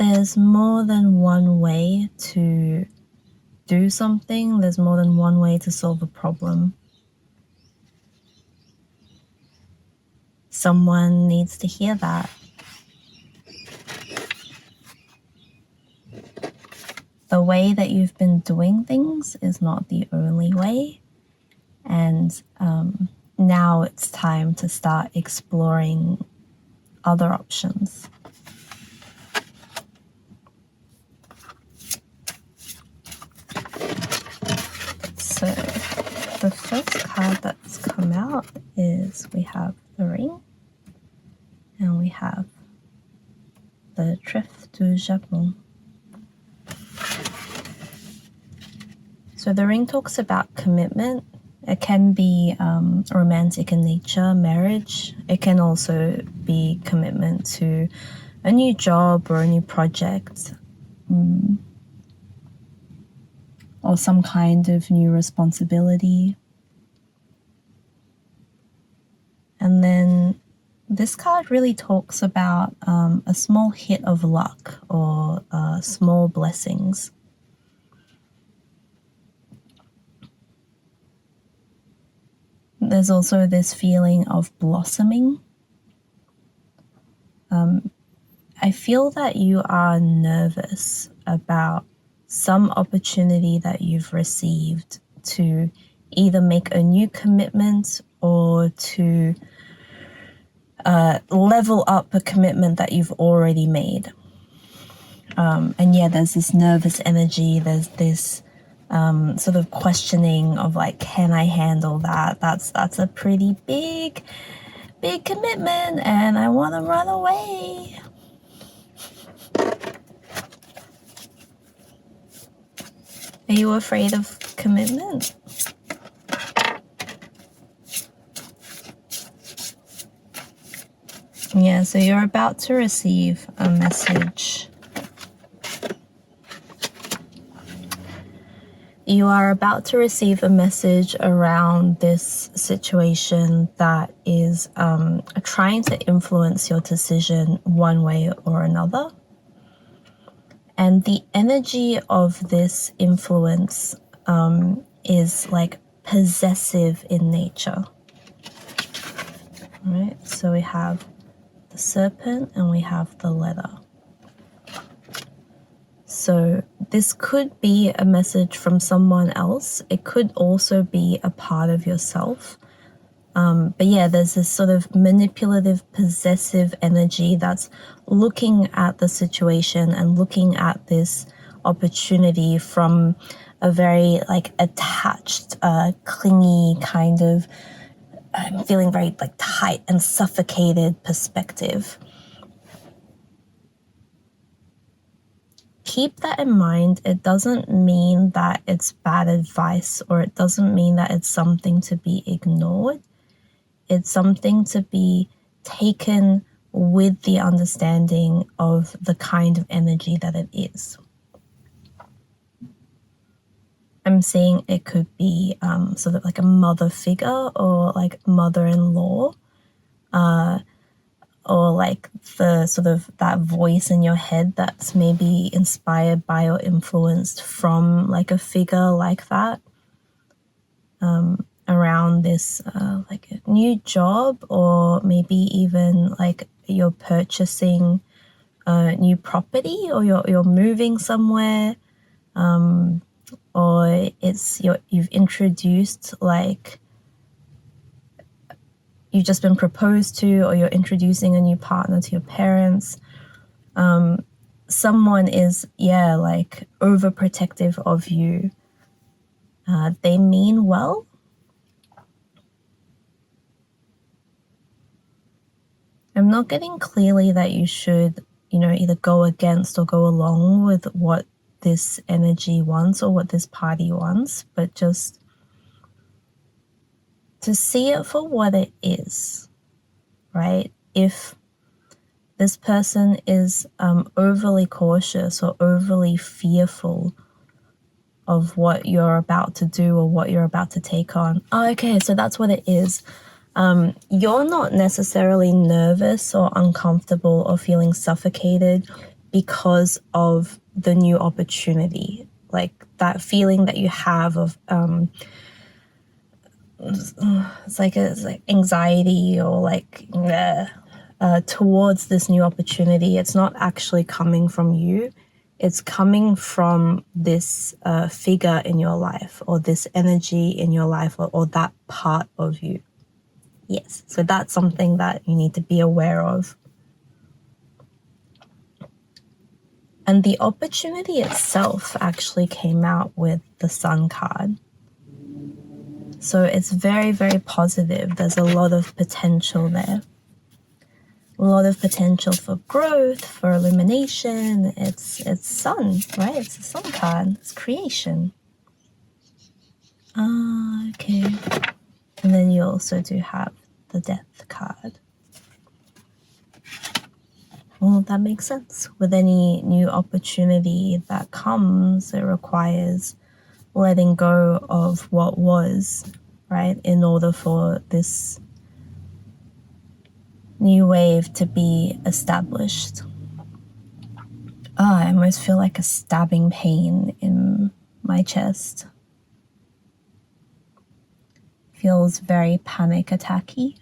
there's more than one way to do something. There's more than one way to solve a problem. Someone needs to hear that. The way that you've been doing things is not the only way. And now it's time to start exploring other options. So the first card that's come out is we have the ring and we have the Trèfle du Japon. So the ring talks about commitment. It can be romantic in nature, marriage. It can also be commitment to a new job or a new project, or some kind of new responsibility. And then this card really talks about a small hit of luck or small blessings. There's also this feeling of blossoming. I feel that you are nervous about some opportunity that you've received to either make a new commitment or to level up a commitment that you've already made. And yeah, there's this nervous energy. There's this sort of questioning of like, can I handle that? That's a pretty big commitment and I want to run away. Are you afraid of commitment? Yeah, so you're about to receive a message. You are about to receive a message around this situation that is trying to influence your decision one way or another. And the energy of this influence is like possessive in nature. All right, so we have the serpent and we have the letter. So this could be a message from someone else. It could also be a part of yourself. But yeah, there's this sort of manipulative, possessive energy that's looking at the situation and looking at this opportunity from a very like attached, clingy kind of feeling very like tight and suffocated perspective. Keep that in mind. It doesn't mean that it's bad advice, or it doesn't mean that it's something to be ignored. It's something to be taken with the understanding of the kind of energy that it is. I'm saying it could be sort of like a mother figure or like mother-in-law, or like the sort of that voice in your head that's maybe inspired by or influenced from like a figure like that, around this like a new job, or maybe even like you're purchasing a new property, or you're moving somewhere, or you've introduced, like you've just been proposed to, or you're introducing a new partner to your parents. Someone is, like overprotective of you. They mean well. I'm not getting clearly that you should, either go against or go along with what this energy wants or what this party wants, but just to see it for what it is, right? If this person is overly cautious or overly fearful of what you're about to do or what you're about to take on. Oh, okay, so that's what it is. You're not necessarily nervous or uncomfortable or feeling suffocated. because of the new opportunity. Like that feeling that you have of it's like anxiety or like towards this new opportunity. It's not actually coming from you. It's coming from this figure in your life, or this energy in your life, or that part of you. Yes, so that's something that you need to be aware of. And the opportunity itself actually came out with the Sun card. So it's very, very positive. There's a lot of potential there. A lot of potential for growth, for illumination. It's sun, right? It's a sun card. It's creation. Okay. And then you also do have the death card. Well, that makes sense. With any new opportunity that comes, it requires letting go of what was, right? In order for this new wave to be established. I almost feel like a stabbing pain in my chest. Feels very panic attacky.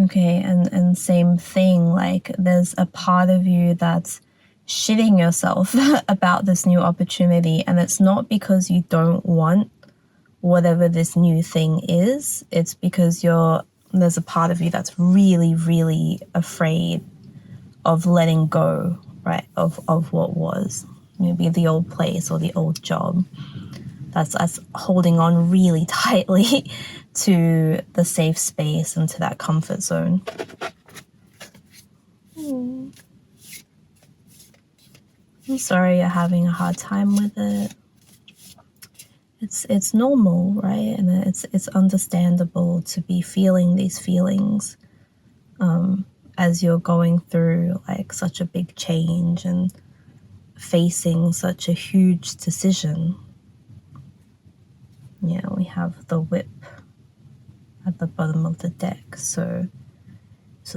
Okay, and same thing, like there's a part of you that's shitting yourself about this new opportunity, and it's not because you don't want whatever this new thing is. It's because there's a part of you that's really, really afraid of letting go, right, of what was. Maybe the old place or the old job. That's us holding on really tightly to the safe space and to that comfort zone. I'm sorry you're having a hard time with it. It's normal, right? And it's understandable to be feeling these feelings as you're going through like such a big change and facing such a huge decision. Yeah, we have the whip at the bottom of the deck, so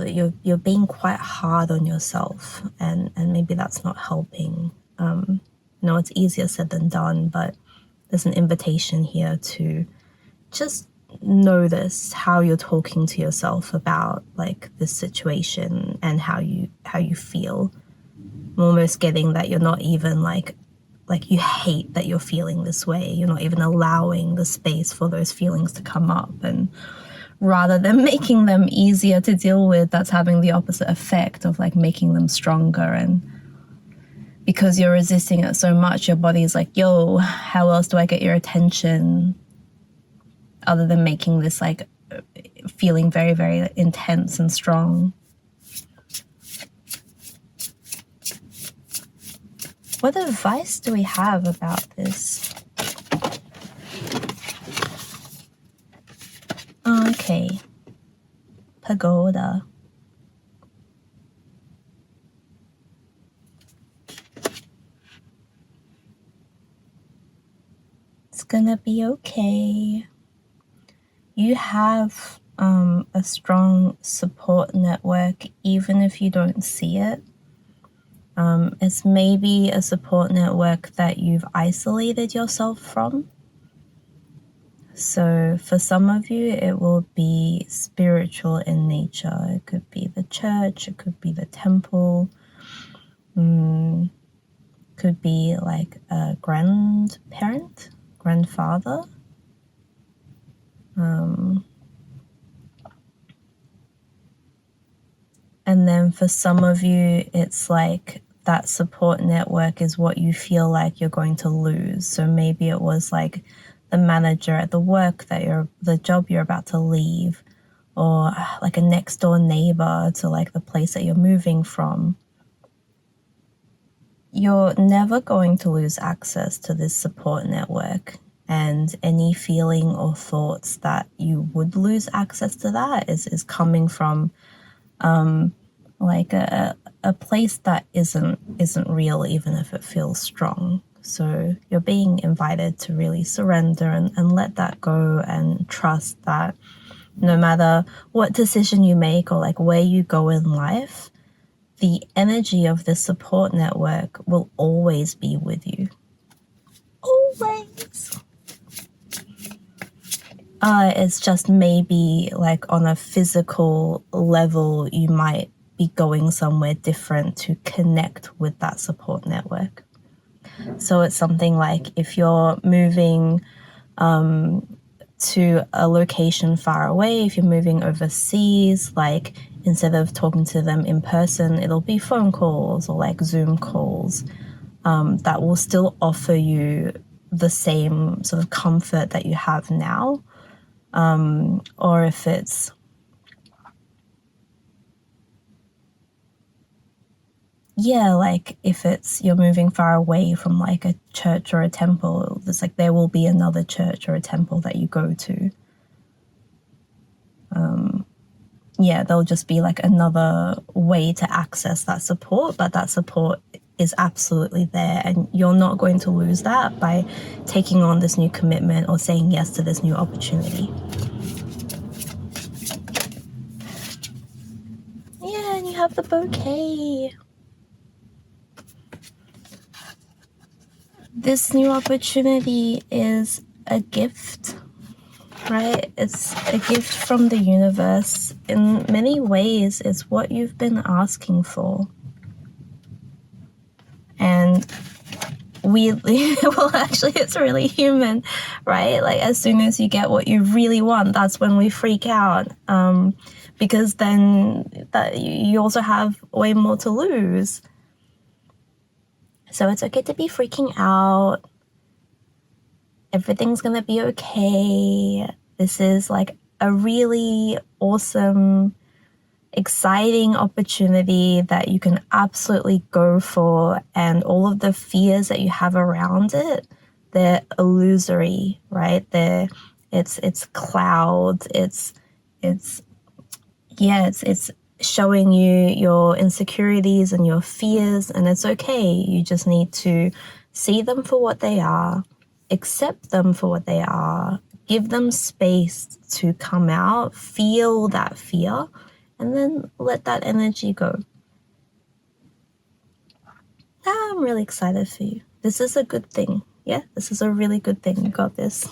you're being quite hard on yourself, and maybe that's not helping. No, it's easier said than done, but there's an invitation here to just notice how you're talking to yourself about like this situation and how you feel. I'm almost getting that you're not even like you hate that you're feeling this way. You're not even allowing the space for those feelings to come up, and rather than making them easier to deal with, that's having the opposite effect of like making them stronger. And because you're resisting it so much, your body's like, yo, how else do I get your attention other than making this like feeling very, very intense and strong? What advice do we have about this? Okay. Pagoda. It's gonna be okay. You have a strong support network, even if you don't see it. It's maybe a support network that you've isolated yourself from. So for some of you, it will be spiritual in nature. It could be the church, it could be the temple, could be like a grandparent, grandfather. And then for some of you, it's like that support network is what you feel like you're going to lose. So maybe it was like the manager at the job you're about to leave, or like a next door neighbor to like the place that you're moving from. You're never going to lose access to this support network, and any feeling or thoughts that you would lose access to that is coming from like a place that isn't real, even if it feels strong. So you're being invited to really surrender and let that go, and trust that no matter what decision you make or like where you go in life, the energy of the support network will always be with you. Always. It's just maybe like on a physical level, you might be going somewhere different to connect with that support network. So it's something like if you're moving to a location far away, if you're moving overseas, like instead of talking to them in person, it'll be phone calls or like Zoom calls that will still offer you the same sort of comfort that you have now. Or if it's like if it's you're moving far away from like a church or a temple, it's like there will be another church or a temple that you go to. There'll just be like another way to access that support, but that support is absolutely there, and you're not going to lose that by taking on this new commitment or saying yes to this new opportunity. Yeah, and you have the bouquet. This new opportunity is a gift, right? It's a gift from the universe. In many ways, it's what you've been asking for. And actually, it's really human, right? Like, as soon as you get what you really want, that's when we freak out. Because then you also have way more to lose. So it's okay to be freaking out. Everything's gonna be okay. This is like a really awesome, exciting opportunity that you can absolutely go for, and all of the fears that you have around it, they're illusory, right? It's clouds. It's showing you your insecurities and your fears, and it's okay. You just need to see them for what they are, accept them for what they are, give them space to come out, feel that fear, and then let that energy go. I'm really excited for you. This is a good thing. Yeah, this is a really good thing. You got this.